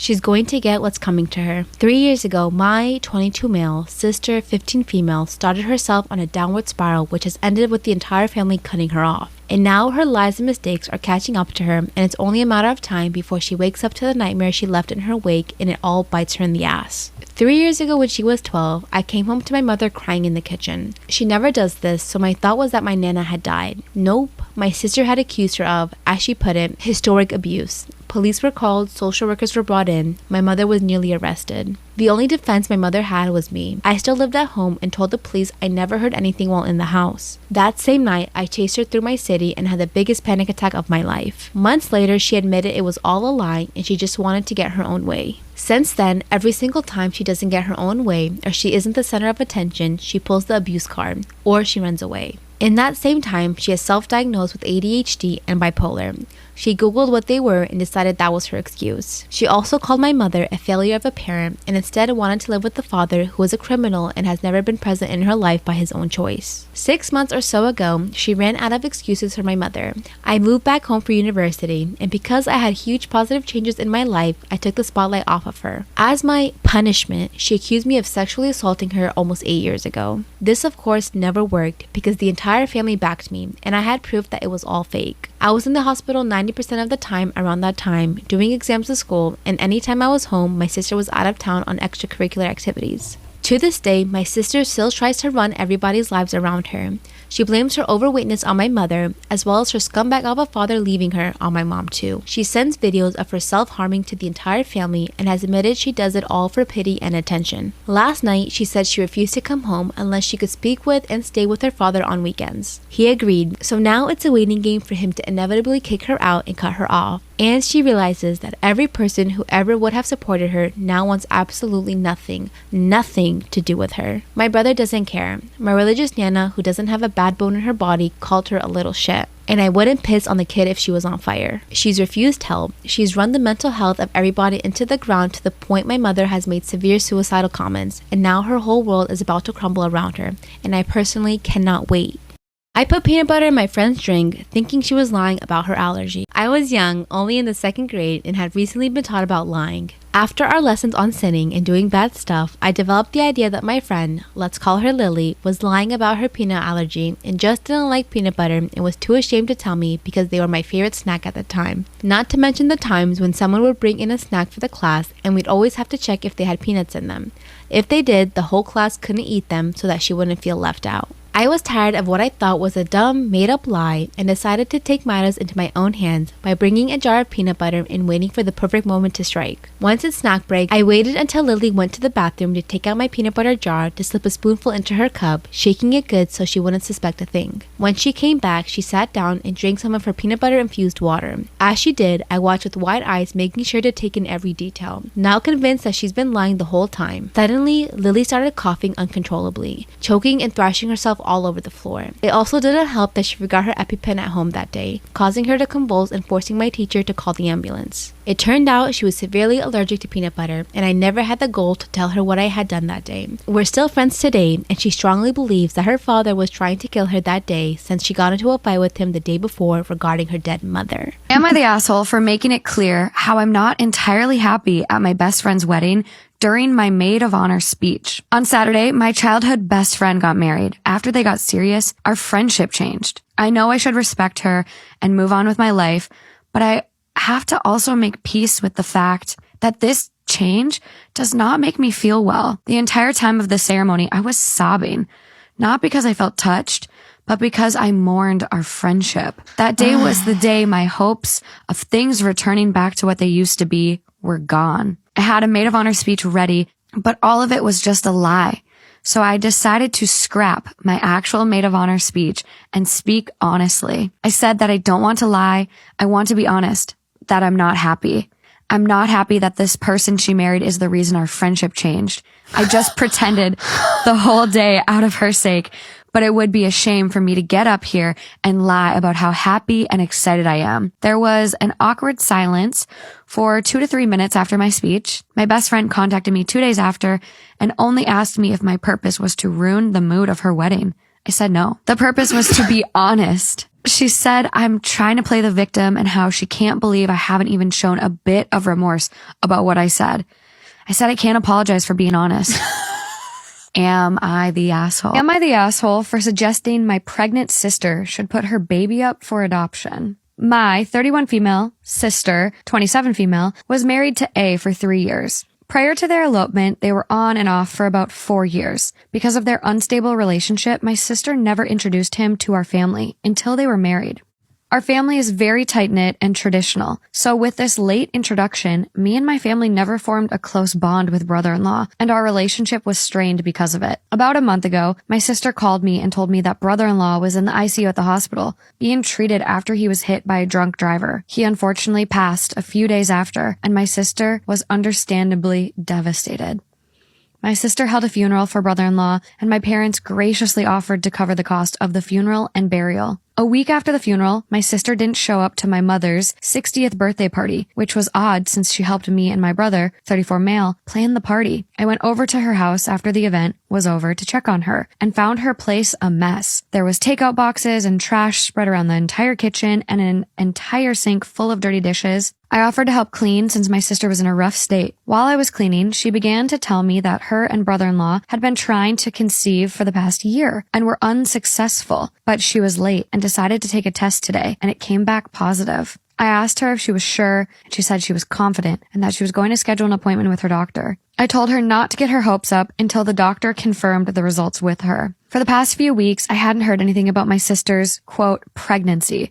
She's going to get what's coming to her. 3 years ago, my 22 male, sister 15 female, started herself on a downward spiral which has ended with the entire family cutting her off. And now her lies and mistakes are catching up to her, and it's only a matter of time before she wakes up to the nightmare she left in her wake and it all bites her in the ass. 3 years ago when she was 12, I came home to my mother crying in the kitchen. She never does this, so my thought was that my nana had died. Nope, my sister had accused her of, as she put it, historic abuse. Police were called, social workers were brought in, my mother was nearly arrested. The only defense my mother had was me. I still lived at home and told the police I never heard anything while in the house. That same night, I chased her through my city and had the biggest panic attack of my life. Months later, she admitted it was all a lie and she just wanted to get her own way. Since then, every single time she doesn't get her own way or she isn't the center of attention, she pulls the abuse card or she runs away. In that same time, she is self-diagnosed with ADHD and bipolar. She googled what they were and decided that was her excuse. She also called my mother a failure of a parent and instead wanted to live with the father who is a criminal and has never been present in her life by his own choice. 6 months or so ago, she ran out of excuses for my mother. I moved back home for university, and because I had huge positive changes in my life, I took the spotlight off of her. As my punishment, she accused me of sexually assaulting her almost 8 years ago. This of course never worked because the entire family backed me and I had proof that it was all fake. I was in the hospital 90% of the time around that time, doing exams at school, and anytime I was home, my sister was out of town on extracurricular activities. To this day, my sister still tries to run everybody's lives around her. She blames her overweightness on my mother, as well as her scumbag of a father leaving her on my mom too. She sends videos of her self-harming to the entire family and has admitted she does it all for pity and attention. Last night, she said she refused to come home unless she could speak with and stay with her father on weekends. He agreed, so now it's a waiting game for him to inevitably kick her out and cut her off. And she realizes that every person who ever would have supported her now wants absolutely nothing to do with her. My brother doesn't care. My religious nana, who doesn't have a bad bone in her body, called her a little shit. And I wouldn't piss on the kid if she was on fire. She's refused help. She's run the mental health of everybody into the ground to the point my mother has made severe suicidal comments, and now her whole world is about to crumble around her, and I personally cannot wait. I put peanut butter in my friend's drink, thinking she was lying about her allergy. I was young, only in the 2nd grade, and had recently been taught about lying. After our lessons on sinning and doing bad stuff, I developed the idea that my friend, let's call her Lily, was lying about her peanut allergy and just didn't like peanut butter and was too ashamed to tell me because they were my favorite snack at the time. Not to mention the times when someone would bring in a snack for the class and we'd always have to check if they had peanuts in them. If they did, the whole class couldn't eat them so that she wouldn't feel left out. I was tired of what I thought was a dumb, made-up lie and decided to take matters into my own hands by bringing a jar of peanut butter and waiting for the perfect moment to strike. Once it's snack break, I waited until Lily went to the bathroom to take out my peanut butter jar to slip a spoonful into her cup, shaking it good so she wouldn't suspect a thing. When she came back, she sat down and drank some of her peanut butter-infused water. As she did, I watched with wide eyes, making sure to take in every detail, now convinced that she's been lying the whole time. Suddenly, Lily started coughing uncontrollably, choking and thrashing herself all over the floor. It also didn't help that she forgot her EpiPen at home that day, causing her to convulse and forcing my teacher to call the ambulance. It turned out she was severely allergic to peanut butter, and I never had the goal to tell her what I had done that day. We're still friends today, and she strongly believes that her father was trying to kill her that day since she got into a fight with him the day before regarding her dead mother. Am I the asshole for making it clear how I'm not entirely happy at my best friend's wedding during my maid of honor speech? On Saturday, my childhood best friend got married. After they got serious, our friendship changed. I know I should respect her and move on with my life, but I have to also make peace with the fact that this change does not make me feel well. The entire time of the ceremony, I was sobbing, not because I felt touched, but because I mourned our friendship. That day was the day my hopes of things returning back to what they used to be were gone. I had a maid of honor speech ready, but all of it was just a lie. So I decided to scrap my actual maid of honor speech and speak honestly. I said that I don't want to lie. I want to be honest, that I'm not happy. I'm not happy that this person she married is the reason our friendship changed. I just pretended the whole day out of her sake, but it would be a shame for me to get up here and lie about how happy and excited I am. There was an awkward silence for 2 to 3 minutes after my speech. My best friend contacted me 2 days after and only asked me if my purpose was to ruin the mood of her wedding. I said no. The purpose was to be honest. She said I'm trying to play the victim and how she can't believe I haven't even shown a bit of remorse about what I said. I said I can't apologize for being honest. Am I the asshole? Am I the asshole for suggesting my pregnant sister should put her baby up for adoption? My 31 female sister, 27 female, was married to A for 3 years. Prior to their elopement, they were on and off for about 4 years. Because of their unstable relationship, my sister never introduced him to our family until they were married. Our family is very tight-knit and traditional, so with this late introduction, me and my family never formed a close bond with brother-in-law, and our relationship was strained because of it. About a month ago, my sister called me and told me that brother-in-law was in the ICU at the hospital, being treated after he was hit by a drunk driver. He unfortunately passed a few days after, and my sister was understandably devastated. My sister held a funeral for brother-in-law, and my parents graciously offered to cover the cost of the funeral and burial. A week after the funeral, my sister didn't show up to my mother's 60th birthday party, which was odd since she helped me and my brother, 34 male, plan the party. I went over to her house after the event was over to check on her and found her place a mess. There was takeout boxes and trash spread around the entire kitchen and an entire sink full of dirty dishes. I offered to help clean since my sister was in a rough state. While I was cleaning, she began to tell me that her and brother-in-law had been trying to conceive for the past year and were unsuccessful, but she was late and decided to take a test today, and it came back positive. I asked her if she was sure, and she said she was confident and that she was going to schedule an appointment with her doctor. I told her not to get her hopes up until the doctor confirmed the results with her. For the past few weeks, I hadn't heard anything about my sister's, quote, pregnancy.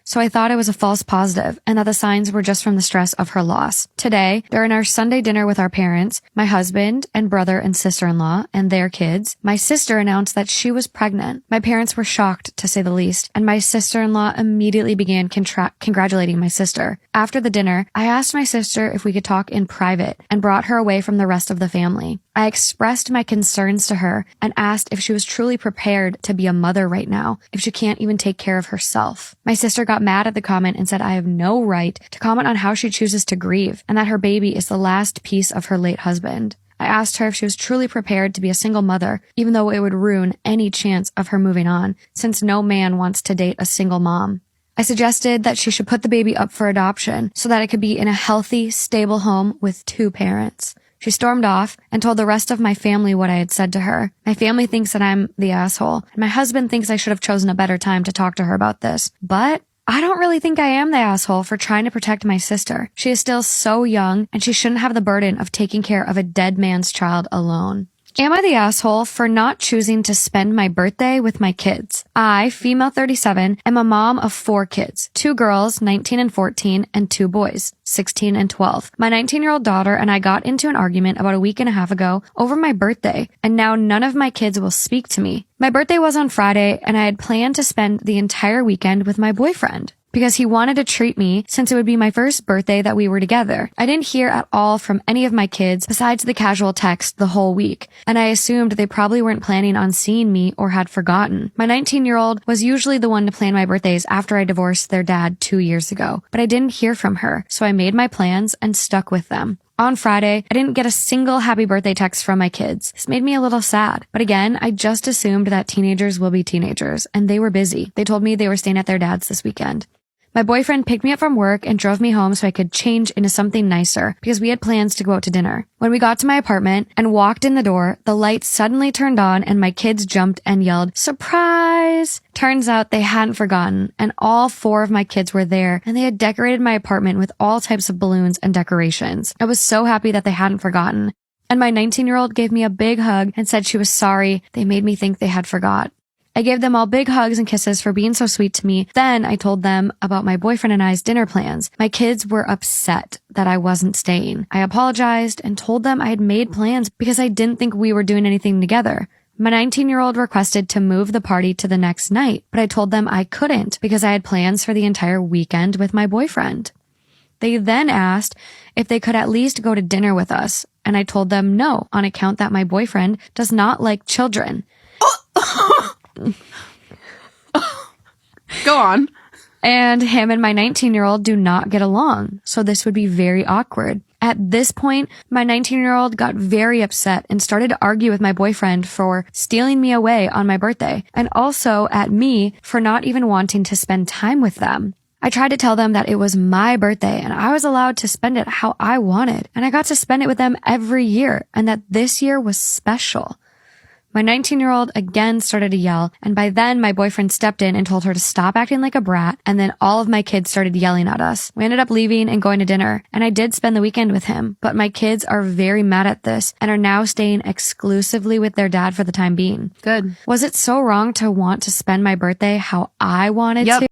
So I thought it was a false positive and that the signs were just from the stress of her loss. Today, during our Sunday dinner with our parents, my husband and brother and sister-in-law and their kids, my sister announced that she was pregnant. My parents were shocked, to say the least, and my sister-in-law immediately began congratulating my sister. After the dinner, I asked my sister if we could talk in private and brought her away from the rest of the family. I expressed my concerns to her and asked if she was truly prepared to be a mother right now, if she can't even take care of herself. My sister got mad at the comment and said I have no right to comment on how she chooses to grieve and that her baby is the last piece of her late husband. I asked her if she was truly prepared to be a single mother, even though it would ruin any chance of her moving on, since no man wants to date a single mom. I suggested that she should put the baby up for adoption so that it could be in a healthy, stable home with 2 parents. She stormed off and told the rest of my family what I had said to her. My family thinks that I'm the asshole, and my husband thinks I should have chosen a better time to talk to her about this. But I don't really think I am the asshole for trying to protect my sister. She is still so young, and she shouldn't have the burden of taking care of a dead man's child alone. Am I the asshole for not choosing to spend my birthday with my kids? I, female 37, am a mom of 4 kids, 2 girls, 19 and 14, and 2 boys, 16 and 12. My 19-year-old daughter and I got into an argument about a week and a half ago over my birthday, and now none of my kids will speak to me. My birthday was on Friday, and I had planned to spend the entire weekend with my boyfriend because he wanted to treat me since it would be my first birthday that we were together. I didn't hear at all from any of my kids besides the casual text the whole week, and I assumed they probably weren't planning on seeing me or had forgotten. My 19-year-old was usually the one to plan my birthdays after I divorced their dad 2 years ago, but I didn't hear from her, so I made my plans and stuck with them. On Friday, I didn't get a single happy birthday text from my kids. This made me a little sad. But again, I just assumed that teenagers will be teenagers, and they were busy. They told me they were staying at their dad's this weekend. My boyfriend picked me up from work and drove me home so I could change into something nicer because we had plans to go out to dinner. When we got to my apartment and walked in the door, the lights suddenly turned on and my kids jumped and yelled, "Surprise!" Turns out they hadn't forgotten, and all 4 of my kids were there, and they had decorated my apartment with all types of balloons and decorations. I was so happy that they hadn't forgotten. And my 19-year-old gave me a big hug and said she was sorry. They made me think they had forgot. I gave them all big hugs and kisses for being so sweet to me. Then I told them about my boyfriend and I's dinner plans. My kids were upset that I wasn't staying. I apologized and told them I had made plans because I didn't think we were doing anything together. My 19-year-old requested to move the party to the next night, but I told them I couldn't because I had plans for the entire weekend with my boyfriend. They then asked if they could at least go to dinner with us, and I told them no, on account that my boyfriend does not like children. Go on. And him and my 19-year-old do not get along, so this would be very awkward. At this point, my 19-year-old got very upset and started to argue with my boyfriend for stealing me away on my birthday, and also at me for not even wanting to spend time with them. I tried to tell them that it was my birthday and I was allowed to spend it how I wanted, and I got to spend it with them every year, and that this year was special. My 19-year-old again started to yell, and by then my boyfriend stepped in and told her to stop acting like a brat, and then all of my kids started yelling at us. We ended up leaving and going to dinner, and I did spend the weekend with him, but my kids are very mad at this and are now staying exclusively with their dad for the time being. Good. Was it so wrong to want to spend my birthday how I wanted to?